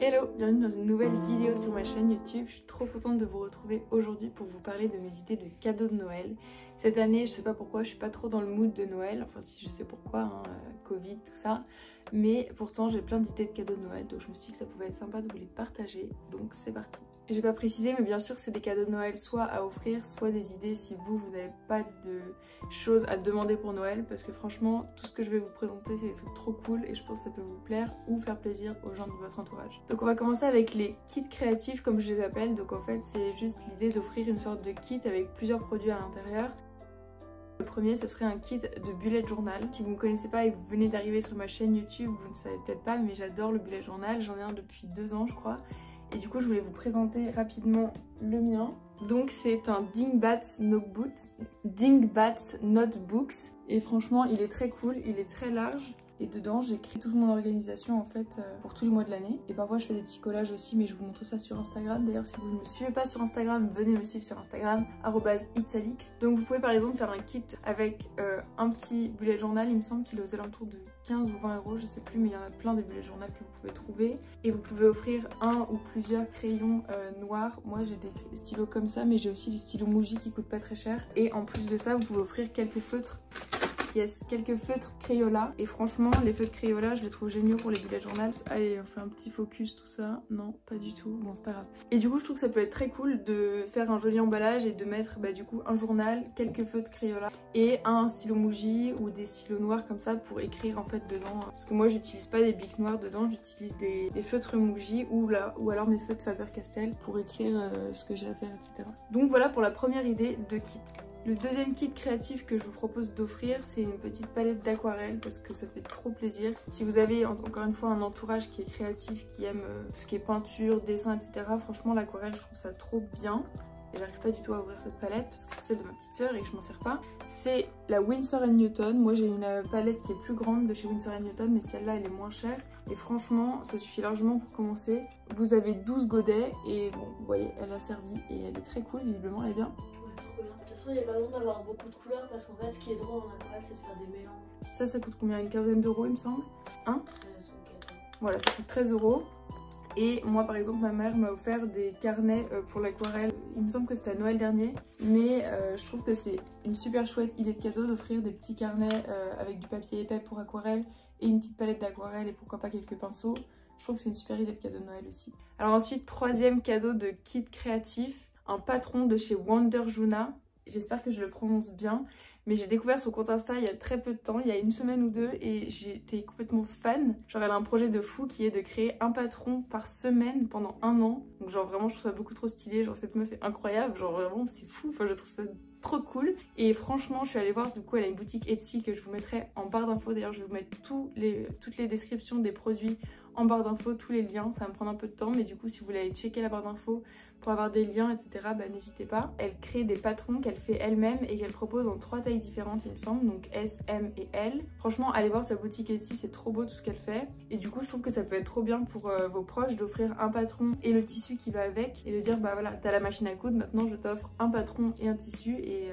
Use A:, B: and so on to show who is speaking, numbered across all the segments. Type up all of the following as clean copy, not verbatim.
A: Hello, bienvenue dans une nouvelle vidéo sur ma chaîne YouTube. Je suis trop contente de vous retrouver aujourd'hui pour vous parler de mes idées de cadeaux de Noël. Cette année, je sais pas pourquoi, je suis pas trop dans le mood de Noël, enfin si je sais pourquoi, Covid, tout ça. Mais pourtant j'ai plein d'idées de cadeaux de Noël, donc je me suis dit que ça pouvait être sympa de vous les partager, donc c'est parti. Je vais pas préciser, mais bien sûr c'est des cadeaux de Noël soit à offrir, soit des idées si vous n'avez pas de choses à demander pour Noël, parce que franchement tout ce que je vais vous présenter c'est des trucs trop cool et je pense que ça peut vous plaire ou faire plaisir aux gens de votre entourage. Donc on va commencer avec les kits créatifs comme je les appelle, donc en fait c'est juste l'idée d'offrir une sorte de kit avec plusieurs produits à l'intérieur. Le premier, ce serait un kit de bullet journal. Si vous ne me connaissez pas et que vous venez d'arriver sur ma chaîne YouTube, vous ne savez peut-être pas, mais j'adore le bullet journal. J'en ai un depuis 2 ans, je crois. Et du coup, je voulais vous présenter rapidement le mien. Donc, c'est un Dingbats Notebooks. Et franchement, il est très cool, il est très large. Et dedans, j'écris toute mon organisation en fait pour tous les mois de l'année. Et parfois, je fais des petits collages aussi, mais je vous montre ça sur Instagram. D'ailleurs, si vous ne me suivez pas sur Instagram, venez me suivre sur Instagram, @itsalix. Donc, vous pouvez par exemple faire un kit avec un petit bullet journal. Il me semble qu'il est aux alentours de 15 ou 20 euros, je sais plus, mais il y en a plein des bullets journal que vous pouvez trouver. Et vous pouvez offrir un ou plusieurs crayons noirs. Moi, j'ai des stylos comme ça, mais j'ai aussi les stylos Muji qui coûtent pas très cher. Et en plus de ça, vous pouvez offrir quelques feutres. Yes, quelques feutres Crayola. Et franchement, les feutres Crayola, je les trouve géniaux pour les bullet journal. Allez, on fait un petit focus, tout ça. Non, pas du tout. Bon, c'est pas grave. Et du coup, je trouve que ça peut être très cool de faire un joli emballage et de mettre du coup un journal, quelques feutres Crayola et un stylo Muji ou des stylos noirs comme ça pour écrire en fait dedans. Parce que moi, j'utilise pas des bics noirs dedans, j'utilise des feutres Muji ou alors mes feutres Faber-Castell pour écrire ce que j'ai à faire, etc. Donc voilà pour la première idée de kit. Le deuxième kit créatif que je vous propose d'offrir, c'est une petite palette d'aquarelle parce que ça fait trop plaisir. Si vous avez encore une fois un entourage qui est créatif, qui aime tout ce qui est peinture, dessin, etc. Franchement l'aquarelle je trouve ça trop bien. Et j'arrive pas du tout à ouvrir cette palette parce que c'est celle de ma petite sœur et que je m'en sers pas. C'est la Winsor & Newton. Moi j'ai une palette qui est plus grande de chez Winsor & Newton, mais celle-là elle est moins chère. Et franchement ça suffit largement pour commencer. Vous avez 12 godets et bon vous voyez elle a servi et elle est très cool, visiblement elle est bien.
B: Trop bien. De toute façon, il n'y a pas besoin d'avoir beaucoup de couleurs parce qu'en fait, ce qui est drôle en aquarelle, c'est de faire des mélanges.
A: Ça coûte combien? Une quinzaine d'euros, il me semble. Hein?
B: 13 ou 14.
A: Voilà, ça coûte 13 euros. Et moi, par exemple, ma mère m'a offert des carnets pour l'aquarelle. Il me semble que c'était à Noël dernier. Mais je trouve que c'est une super chouette idée de cadeau d'offrir des petits carnets avec du papier épais pour aquarelle et une petite palette d'aquarelle et pourquoi pas quelques pinceaux. Je trouve que c'est une super idée de cadeau de Noël aussi. Alors ensuite, troisième cadeau de kit créatif. Un patron de chez Wonder Juna. J'espère que je le prononce bien, mais j'ai découvert son compte Insta il y a très peu de temps, il y a une semaine ou deux, et j'étais complètement fan. Genre elle a un projet de fou qui est de créer un patron par semaine pendant 1 an. Donc genre vraiment je trouve ça beaucoup trop stylé, genre cette meuf est incroyable, genre vraiment c'est fou, enfin je trouve ça trop cool. Et franchement je suis allée voir, du coup elle a une boutique Etsy que je vous mettrai en barre d'infos. D'ailleurs je vais vous mettre toutes les descriptions des produits en barre d'infos, tous les liens. Ça va me prendre un peu de temps, mais du coup si vous voulez aller checker la barre d'infos pour avoir des liens, etc., n'hésitez pas. Elle crée des patrons qu'elle fait elle-même et qu'elle propose en 3 tailles différentes, il me semble, donc S, M et L. Franchement, allez voir sa boutique Etsy, c'est trop beau tout ce qu'elle fait. Et du coup, je trouve que ça peut être trop bien pour vos proches d'offrir un patron et le tissu qui va avec et de dire, bah voilà, t'as la machine à coudre, maintenant je t'offre un patron et un tissu et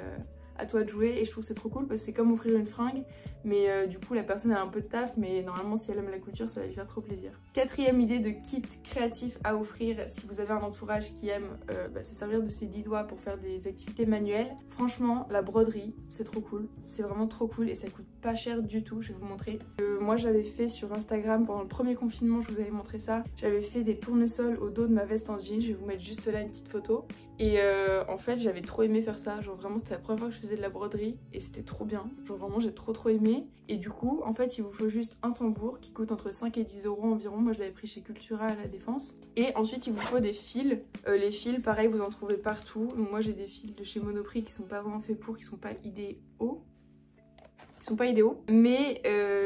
A: à toi de jouer. Et je trouve que c'est trop cool parce que c'est comme offrir une fringue, mais du coup la personne a un peu de taf, mais normalement si elle aime la couture ça va lui faire trop plaisir. Quatrième idée de kit créatif à offrir si vous avez un entourage qui aime se servir de ses 10 doigts pour faire des activités manuelles. Franchement la broderie c'est trop cool, c'est vraiment trop cool et ça coûte pas cher du tout. Je vais vous montrer. Moi j'avais fait sur Instagram pendant le premier confinement, je vous avais montré ça, j'avais fait des tournesols au dos de ma veste en jean. Je vais vous mettre juste là une petite photo. Et en fait j'avais trop aimé faire ça, genre vraiment c'était la première fois que je faisais de la broderie et c'était trop bien, genre vraiment j'ai trop aimé. Et du coup en fait il vous faut juste un tambour qui coûte entre 5 et 10 euros environ. Moi je l'avais pris chez Cultura à la Défense. Et ensuite il vous faut des fils, les fils pareil vous en trouvez partout. Donc moi j'ai des fils de chez Monoprix qui sont pas vraiment faits pour, qui sont pas idéaux. Mais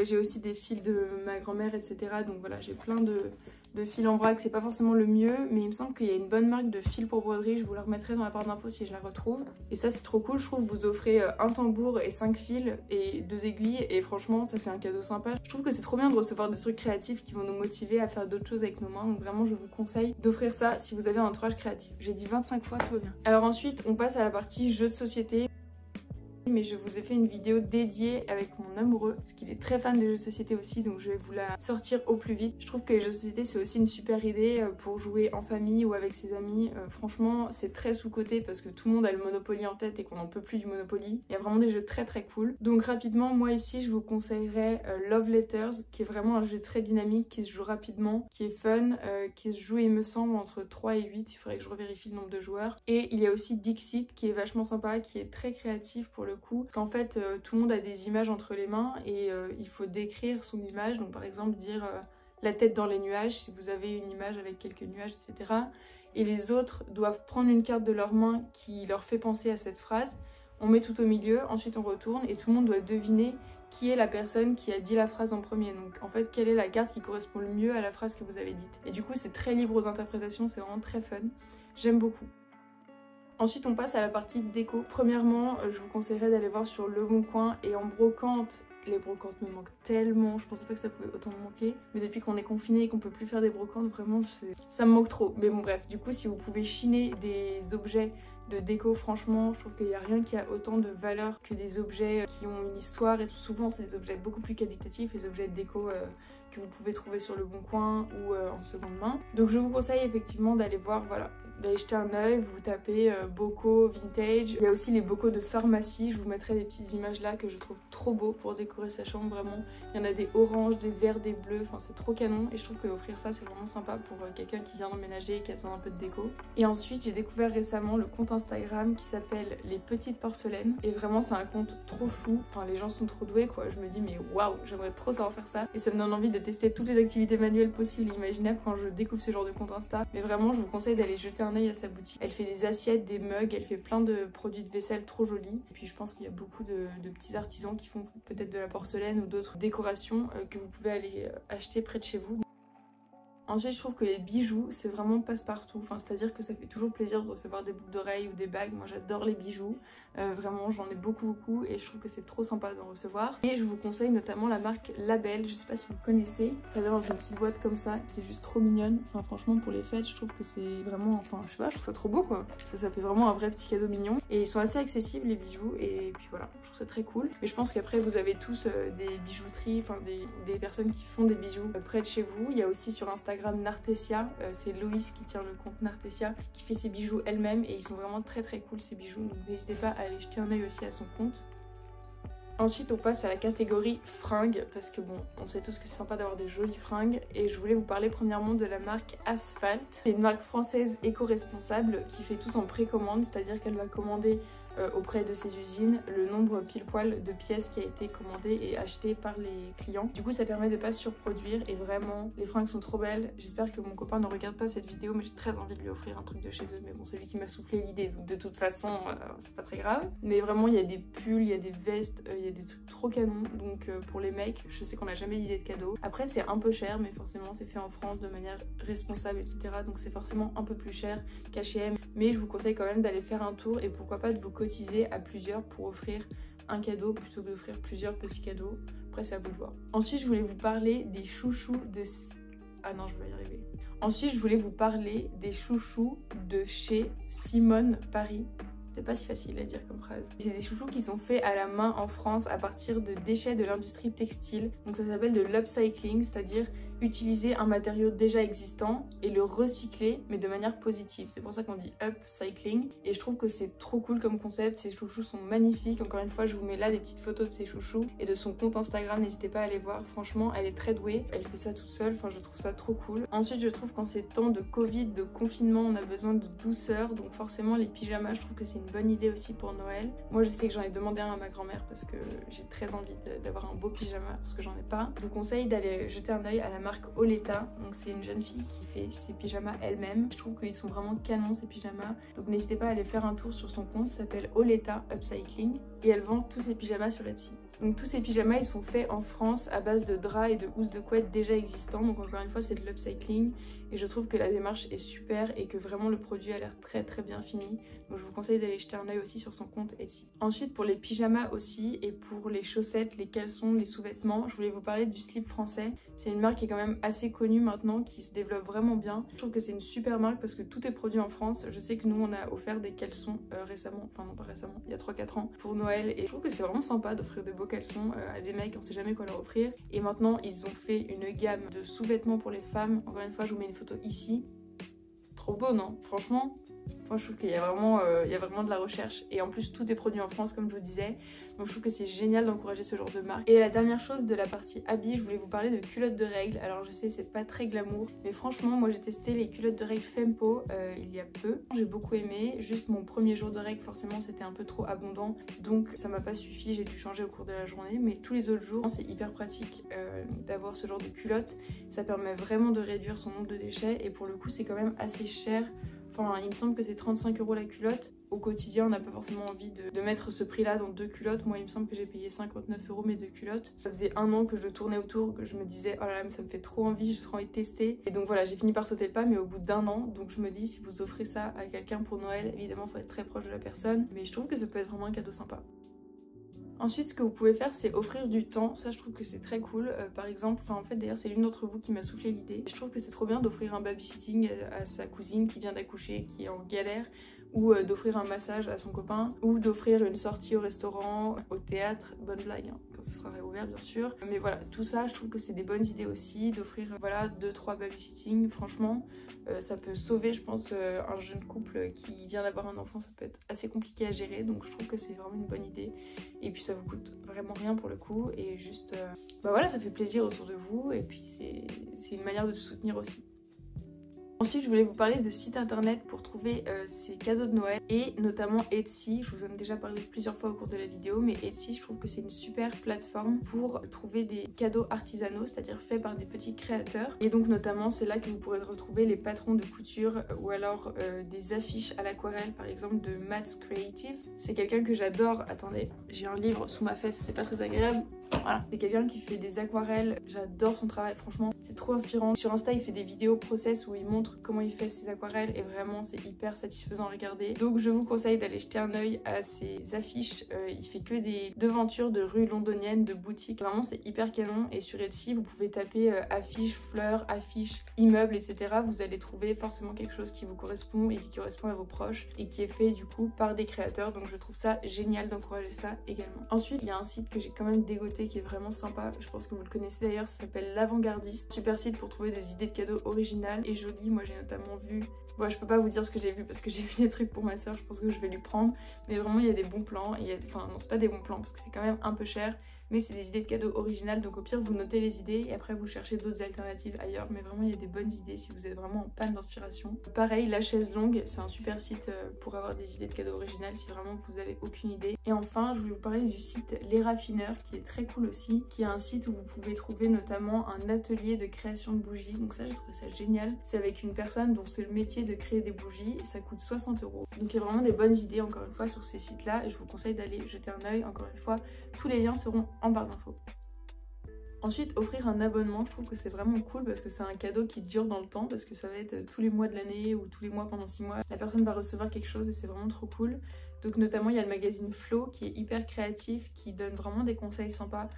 A: j'ai aussi des fils de ma grand-mère, etc. Donc voilà, j'ai plein de fils en vrac. C'est pas forcément le mieux, mais il me semble qu'il y a une bonne marque de fils pour broderie. Je vous la remettrai dans la barre d'infos si je la retrouve. Et ça c'est trop cool, je trouve. Vous offrez un tambour et 5 fils et 2 aiguilles et franchement ça fait un cadeau sympa. Je trouve que c'est trop bien de recevoir des trucs créatifs qui vont nous motiver à faire d'autres choses avec nos mains. Donc vraiment je vous conseille d'offrir ça si vous avez un entourage créatif. J'ai dit 25 fois, tout va bien. Alors ensuite on passe à la partie jeux de société. Mais je vous ai fait une vidéo dédiée avec mon amoureux parce qu'il est très fan des jeux de société aussi, donc je vais vous la sortir au plus vite. Je trouve que les jeux de société c'est aussi une super idée pour jouer en famille ou avec ses amis. Franchement c'est très sous-coté parce que tout le monde a le Monopoly en tête et qu'on n'en peut plus du Monopoly. Il y a vraiment des jeux très cool. Donc rapidement, moi ici je vous conseillerais Love Letters, qui est vraiment un jeu très dynamique, qui se joue rapidement, qui est fun, qui se joue il me semble entre 3 et 8, il faudrait que je revérifie le nombre de joueurs. Et il y a aussi Dixit qui est vachement sympa, qui est très créatif pour le coup, parce qu'en fait tout le monde a des images entre les mains et il faut décrire son image. Donc par exemple dire la tête dans les nuages si vous avez une image avec quelques nuages, etc. Et les autres doivent prendre une carte de leur main qui leur fait penser à cette phrase. On met tout au milieu, ensuite on retourne et tout le monde doit deviner qui est la personne qui a dit la phrase en premier. Donc en fait, quelle est la carte qui correspond le mieux à la phrase que vous avez dite. Et du coup, c'est très libre aux interprétations, c'est vraiment très fun. J'aime beaucoup. Ensuite, on passe à la partie déco. Premièrement, je vous conseillerais d'aller voir sur Le Bon Coin et en brocante. Les brocantes me manquent tellement, je pensais pas que ça pouvait autant me manquer. Mais depuis qu'on est confiné et qu'on peut plus faire des brocantes, vraiment, ça me manque trop. Mais bon, bref, du coup, si vous pouvez chiner des objets de déco, franchement je trouve qu'il n'y a rien qui a autant de valeur que des objets qui ont une histoire, et souvent c'est des objets beaucoup plus qualitatifs, les objets de déco que vous pouvez trouver sur Le Bon Coin ou en seconde main. Donc je vous conseille effectivement d'aller voir, voilà, d'aller jeter un œil, vous tapez bocaux vintage. Il y a aussi les bocaux de pharmacie, je vous mettrai des petites images là que je trouve trop beaux pour décorer sa chambre, vraiment. Il y en a des oranges, des verts, des bleus, enfin c'est trop canon et je trouve que offrir ça c'est vraiment sympa pour quelqu'un qui vient d'emménager et qui a besoin d'un peu de déco. Et ensuite j'ai découvert récemment le compte Instagram qui s'appelle Les Petites Porcelaines et vraiment c'est un compte trop chou, enfin les gens sont trop doués quoi, je me dis mais waouh, j'aimerais trop savoir faire ça et ça me donne envie de tester toutes les activités manuelles possibles et imaginables quand je découvre ce genre de compte Insta. Mais vraiment je vous conseille d'aller jeter un œil à sa boutique. Elle fait des assiettes, des mugs, elle fait plein de produits de vaisselle trop jolis. Et puis je pense qu'il y a beaucoup de petits artisans qui font peut-être de la porcelaine ou d'autres décorations que vous pouvez aller acheter près de chez vous. Ensuite, je trouve que les bijoux, c'est vraiment passe-partout. Enfin, c'est-à-dire que ça fait toujours plaisir de recevoir des boucles d'oreilles ou des bagues. Moi, j'adore les bijoux. Vraiment, j'en ai beaucoup et je trouve que c'est trop sympa d'en recevoir. Et je vous conseille notamment la marque Label. Je sais pas si vous connaissez. Ça vient dans une petite boîte comme ça, qui est juste trop mignonne. Enfin, franchement, pour les fêtes, je trouve que c'est vraiment... Enfin, je sais pas, je trouve ça trop beau, quoi. Ça fait vraiment un vrai petit cadeau mignon. Et ils sont assez accessibles, les bijoux. Et puis voilà, je trouve ça très cool. Mais je pense qu'après, vous avez tous des bijouteries, enfin, des personnes qui font des bijoux près de chez vous. Il y a aussi sur Instagram Nartessia, c'est Loïs qui tient le compte Nartessia, qui fait ses bijoux elle-même et ils sont vraiment très cool ces bijoux, donc n'hésitez pas à aller jeter un œil aussi à son compte. Ensuite on passe à la catégorie fringues parce que bon, on sait tous que c'est sympa d'avoir des jolies fringues et je voulais vous parler premièrement de la marque Asphalt. C'est une marque française éco-responsable qui fait tout en précommande, c'est-à-dire qu'elle va commander auprès de ses usines le nombre pile poil de pièces qui a été commandé et acheté par les clients. Du coup ça permet de pas surproduire et vraiment les fringues sont trop belles. J'espère que mon copain ne regarde pas cette vidéo mais j'ai très envie de lui offrir un truc de chez eux, mais bon c'est lui qui m'a soufflé l'idée donc de toute façon c'est pas très grave. Mais vraiment il y a des pulls, il y a des vestes, il y a des trucs trop canons, donc pour les mecs je sais qu'on n'a jamais d'idée de cadeau. Après c'est un peu cher mais forcément c'est fait en France de manière responsable etc, donc c'est forcément un peu plus cher qu'H&M, mais je vous conseille quand même d'aller faire un tour et pourquoi pas de vous cotiser à plusieurs pour offrir un cadeau plutôt que d'offrir plusieurs petits cadeaux. Après c'est à vous de voir. Ensuite je voulais vous parler des chouchous de... Ah non je vais y arriver. Ensuite je voulais vous parler des chouchous de chez Simone Paris. C'est pas si facile à dire comme phrase. C'est des chouchous qui sont faits à la main en France à partir de déchets de l'industrie textile. Donc ça s'appelle de l'upcycling, c'est-à-dire utiliser un matériau déjà existant et le recycler mais de manière positive. C'est pour ça qu'on dit upcycling et je trouve que c'est trop cool comme concept. Ces chouchous sont magnifiques. Encore une fois je vous mets là des petites photos de ces chouchous et de son compte Instagram, n'hésitez pas à aller voir. Franchement elle est très douée, elle fait ça toute seule, enfin je trouve ça trop cool. Ensuite je trouve qu'en ces temps de Covid, de confinement, on a besoin de douceur, donc forcément les pyjamas je trouve que c'est une bonne idée aussi pour Noël. Moi je sais que j'en ai demandé un à ma grand-mère parce que j'ai très envie d'avoir un beau pyjama parce que j'en ai pas. Je vous conseille d'aller jeter un œil à la marque Oleta, donc c'est une jeune fille qui fait ses pyjamas elle-même. Je trouve qu'ils sont vraiment canons ces pyjamas, donc n'hésitez pas à aller faire un tour sur son compte, ça s'appelle Oleta Upcycling et elle vend tous ses pyjamas sur Etsy. Donc tous ces pyjamas ils sont faits en France à base de draps et de housses de couette déjà existants, donc encore une fois c'est de l'upcycling et je trouve que la démarche est super et que vraiment le produit a l'air très bien fini. Donc je vous conseille d'aller jeter un œil aussi sur son compte Etsy. Ensuite pour les pyjamas aussi et pour les chaussettes, les caleçons, les sous-vêtements, je voulais vous parler du Slip français. C'est une marque qui est quand même assez connue maintenant, qui se développe vraiment bien. Je trouve que c'est une super marque parce que tout est produit en France. Je sais que nous on a offert des caleçons récemment, enfin non pas récemment, il y a 3-4 ans pour Noël et je trouve que c'est vraiment sympa d'offrir de beaux caleçons à des mecs, on sait jamais quoi leur offrir. Et maintenant ils ont fait une gamme de sous-vêtements pour les femmes. Encore une fois je vous mets une photo ici. Trop beau non? Franchement, moi je trouve qu'il y a vraiment de la recherche et en plus tout est produit en France comme je vous disais, donc je trouve que c'est génial d'encourager ce genre de marque. Et la dernière chose de la partie habits, je voulais vous parler de culottes de règles. Alors je sais c'est pas très glamour mais franchement moi j'ai testé les culottes de règles Fempo il y a peu, j'ai beaucoup aimé. Juste mon premier jour de règles forcément c'était un peu trop abondant donc ça m'a pas suffi, j'ai dû changer au cours de la journée, mais tous les autres jours c'est hyper pratique d'avoir ce genre de culottes. Ça permet vraiment de réduire son nombre de déchets et pour le coup c'est quand même assez cher. Enfin, il me semble que c'est 35 € la culotte. Au quotidien, on n'a pas forcément envie de mettre ce prix-là dans 2 culottes. Moi, il me semble que j'ai payé 59 € mes 2 culottes. Ça faisait 1 an que je tournais autour, que je me disais oh là là, mais ça me fait trop envie, j'ai trop envie de tester. Et donc voilà, j'ai fini par sauter le pas, mais au bout d'1 an. Donc je me dis, si vous offrez ça à quelqu'un pour Noël, évidemment, il faut être très proche de la personne. Mais je trouve que ça peut être vraiment un cadeau sympa. Ensuite, ce que vous pouvez faire, c'est offrir du temps. Ça, je trouve que c'est très cool. Par exemple, en fait, d'ailleurs, c'est l'une d'entre vous qui m'a soufflé l'idée. Je trouve que c'est trop bien d'offrir un babysitting à sa cousine qui vient d'accoucher, qui est en galère, ou d'offrir un massage à son copain, ou d'offrir une sortie au restaurant, au théâtre. Bonne blague, hein, quand ce sera réouvert, bien sûr. Mais voilà, tout ça, je trouve que c'est des bonnes idées aussi, d'offrir, voilà, 2-3 babysitting. Franchement, ça peut sauver, je pense, un jeune couple qui vient d'avoir un enfant. Ça peut être assez compliqué à gérer, donc je trouve que c'est vraiment une bonne idée. Et puis ça vous coûte vraiment rien pour le coup, et juste, bah voilà, ça fait plaisir autour de vous, et puis c'est une manière de se soutenir aussi. Ensuite, je voulais vous parler de sites internet pour trouver ces cadeaux de Noël et notamment Etsy. Je vous en ai déjà parlé plusieurs fois au cours de la vidéo, mais Etsy, je trouve que c'est une super plateforme pour trouver des cadeaux artisanaux, c'est-à-dire faits par des petits créateurs. Et donc notamment, c'est là que vous pourrez retrouver les patrons de couture ou alors des affiches à l'aquarelle, par exemple de Matt's Creative. C'est quelqu'un que j'adore. Attendez, j'ai un livre sous ma fesse, c'est pas très agréable. Voilà, c'est quelqu'un qui fait des aquarelles, j'adore son travail, franchement c'est trop inspirant. Sur Insta il fait des vidéos process où il montre comment il fait ses aquarelles et vraiment c'est hyper satisfaisant à regarder. Donc je vous conseille d'aller jeter un œil à ses affiches. Il fait que des devantures de rues londoniennes, de boutiques, vraiment c'est hyper canon. Et sur Etsy vous pouvez taper affiches, fleurs, affiches, immeubles, etc. Vous allez trouver forcément quelque chose qui vous correspond et qui correspond à vos proches et qui est fait du coup par des créateurs, donc je trouve ça génial d'encourager ça également. Ensuite il y a un site que j'ai quand même dégoté qui est vraiment sympa, je pense que vous le connaissez d'ailleurs, ça s'appelle L'Avant-Gardiste. Super site pour trouver des idées de cadeaux originales et jolies. Moi j'ai notamment vu, bon je peux pas vous dire ce que j'ai vu parce que j'ai vu des trucs pour ma soeur, je pense que je vais lui prendre, mais vraiment il y a des bons plans, enfin non c'est pas des bons plans parce que c'est quand même un peu cher, mais c'est des idées de cadeaux originales, donc au pire vous notez les idées et après vous cherchez d'autres alternatives ailleurs, mais vraiment il y a des bonnes idées si vous êtes vraiment en panne d'inspiration. Pareil, La Chaise Longue, c'est un super site pour avoir des idées de cadeaux originales si vraiment vous avez aucune idée. Et enfin je voulais vous parler du site Les Raffineurs qui est très cool aussi, qui est un site où vous pouvez trouver notamment un atelier de création de bougies, donc ça j'ai trouvé ça génial. C'est avec une personne dont c'est le métier de créer des bougies et ça coûte 60 €. Donc il y a vraiment des bonnes idées encore une fois sur ces sites là et je vous conseille d'aller jeter un œil. Encore une fois, tous les liens seront en barre d'infos. Ensuite, offrir un abonnement, je trouve que c'est vraiment cool parce que c'est un cadeau qui dure dans le temps, parce que ça va être tous les mois de l'année ou tous les mois pendant 6 mois. La personne va recevoir quelque chose et c'est vraiment trop cool. Donc notamment il y a le magazine Flow qui est hyper créatif, qui donne vraiment des conseils sympas,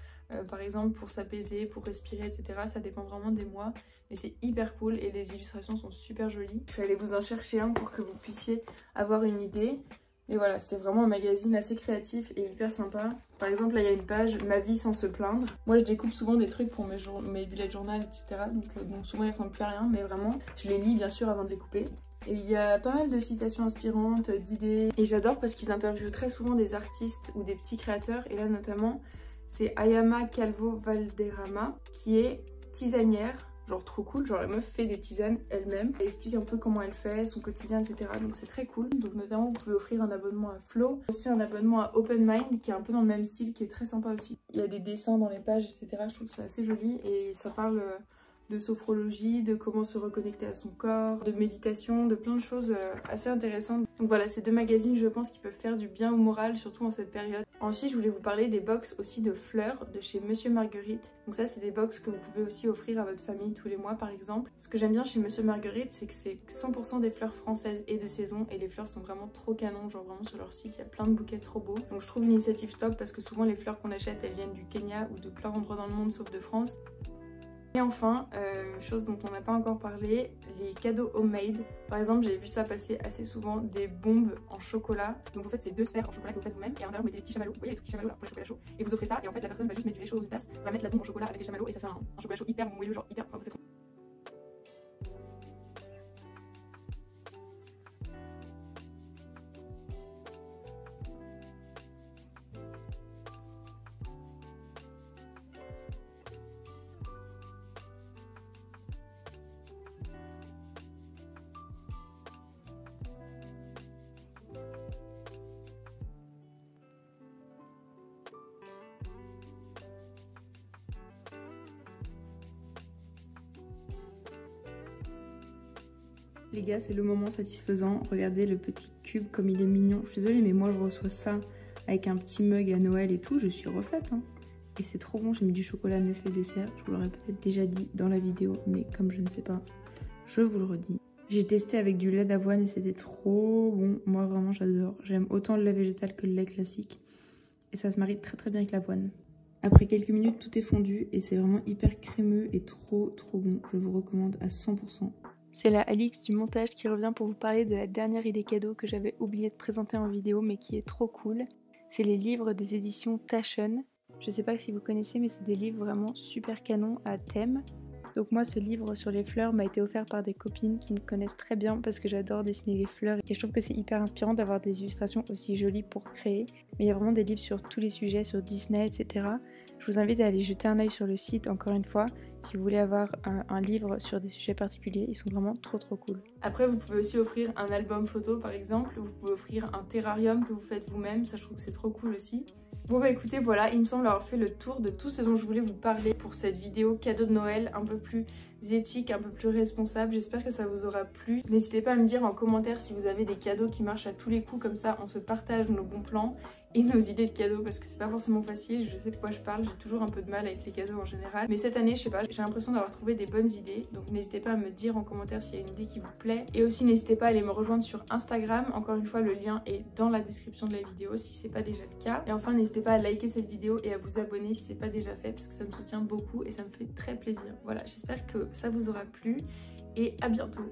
A: par exemple pour s'apaiser, pour respirer, etc. Ça dépend vraiment des mois, mais c'est hyper cool et les illustrations sont super jolies. Je vais aller vous en chercher un pour que vous puissiez avoir une idée. Mais voilà, c'est vraiment un magazine assez créatif et hyper sympa. Par exemple, là, il y a une page « Ma vie sans se plaindre ». Moi, je découpe souvent des trucs pour mes bullet journal, etc. Donc, bon, souvent, ils ressemblent plus à rien, mais vraiment, je les lis, bien sûr, avant de les couper. Et il y a pas mal de citations inspirantes, d'idées. Et j'adore parce qu'ils interviewent très souvent des artistes ou des petits créateurs. Et là, notamment, c'est Ayama Calvo Valderrama, qui est tisanière. Genre trop cool, genre la meuf fait des tisanes elle-même, elle explique un peu comment elle fait, son quotidien, etc. Donc c'est très cool. Donc notamment vous pouvez offrir un abonnement à Flow, aussi un abonnement à Open Mind qui est un peu dans le même style, qui est très sympa aussi. Il y a des dessins dans les pages, etc. Je trouve que c'est assez joli et ça parle de sophrologie, de comment se reconnecter à son corps, de méditation, de plein de choses assez intéressantes. Donc voilà, ces deux magazines, je pense, qui peuvent faire du bien au moral, surtout en cette période. Ensuite, je voulais vous parler des box aussi de fleurs de chez Monsieur Marguerite. Donc ça, c'est des box que vous pouvez aussi offrir à votre famille tous les mois, par exemple. Ce que j'aime bien chez Monsieur Marguerite, c'est que c'est 100% des fleurs françaises et de saison, et les fleurs sont vraiment trop canon, genre vraiment sur leur site, il y a plein de bouquets trop beaux. Donc je trouve l'initiative top parce que souvent les fleurs qu'on achète, elles viennent du Kenya ou de plein d'endroits dans le monde, sauf de France. Et enfin, chose dont on n'a pas encore parlé, les cadeaux homemade. Par exemple, j'ai vu ça passer assez souvent, des bombes en chocolat. Donc en fait, c'est 2 sphères en chocolat que vous faites vous-même et à l'intérieur vous mettez des petits chamallows. Vous voyez les petits chamallows là pour les chocolats chauds. Et vous offrez ça et en fait la personne va juste mettre du lait chaud dans une tasse, va mettre la bombe en chocolat avec les chamallows et ça fait un chocolat chaud hyper moelleux, genre hyper... Enfin, ça fait trop... Les gars, c'est le moment satisfaisant. Regardez le petit cube comme il est mignon. Je suis désolée, mais moi je reçois ça avec un petit mug à Noël et tout. Je suis refaite. Hein. Et c'est trop bon. J'ai mis du chocolat Nestlé dessert. Je vous l'aurais peut-être déjà dit dans la vidéo, mais comme je ne sais pas, je vous le redis. J'ai testé avec du lait d'avoine et c'était trop bon. Moi vraiment j'adore. J'aime autant le lait végétal que le lait classique. Et ça se marie très très bien avec l'avoine. Après quelques minutes, tout est fondu et c'est vraiment hyper crémeux et trop bon. Je vous recommande à 100%. C'est la Alix du montage qui revient pour vous parler de la dernière idée cadeau que j'avais oublié de présenter en vidéo mais qui est trop cool. C'est les livres des éditions Taschen. Je sais pas si vous connaissez mais c'est des livres vraiment super canons à thème. Donc moi ce livre sur les fleurs m'a été offert par des copines qui me connaissent très bien parce que j'adore dessiner les fleurs et je trouve que c'est hyper inspirant d'avoir des illustrations aussi jolies pour créer. Mais il y a vraiment des livres sur tous les sujets, sur Disney, etc. Je vous invite à aller jeter un œil sur le site encore une fois. Si vous voulez avoir un livre sur des sujets particuliers, ils sont vraiment trop cool. Après, vous pouvez aussi offrir un album photo par exemple. Vous pouvez offrir un terrarium que vous faites vous-même. Ça, je trouve que c'est trop cool aussi. Bon bah écoutez, voilà, il me semble avoir fait le tour de tout ce dont je voulais vous parler pour cette vidéo cadeau de Noël un peu plus éthique, un peu plus responsable. J'espère que ça vous aura plu. N'hésitez pas à me dire en commentaire si vous avez des cadeaux qui marchent à tous les coups, comme ça on se partage nos bons plans et nos idées de cadeaux parce que c'est pas forcément facile, je sais de quoi je parle, j'ai toujours un peu de mal avec les cadeaux en général. Mais cette année, je sais pas, j'ai l'impression d'avoir trouvé des bonnes idées, donc n'hésitez pas à me dire en commentaire s'il y a une idée qui vous plaît. Et aussi n'hésitez pas à aller me rejoindre sur Instagram, encore une fois le lien est dans la description de la vidéo si c'est pas déjà le cas. Et enfin n'hésitez pas à liker cette vidéo et à vous abonner si c'est pas déjà fait parce que ça me soutient beaucoup et ça me fait très plaisir. Voilà, j'espère que ça vous aura plu et à bientôt.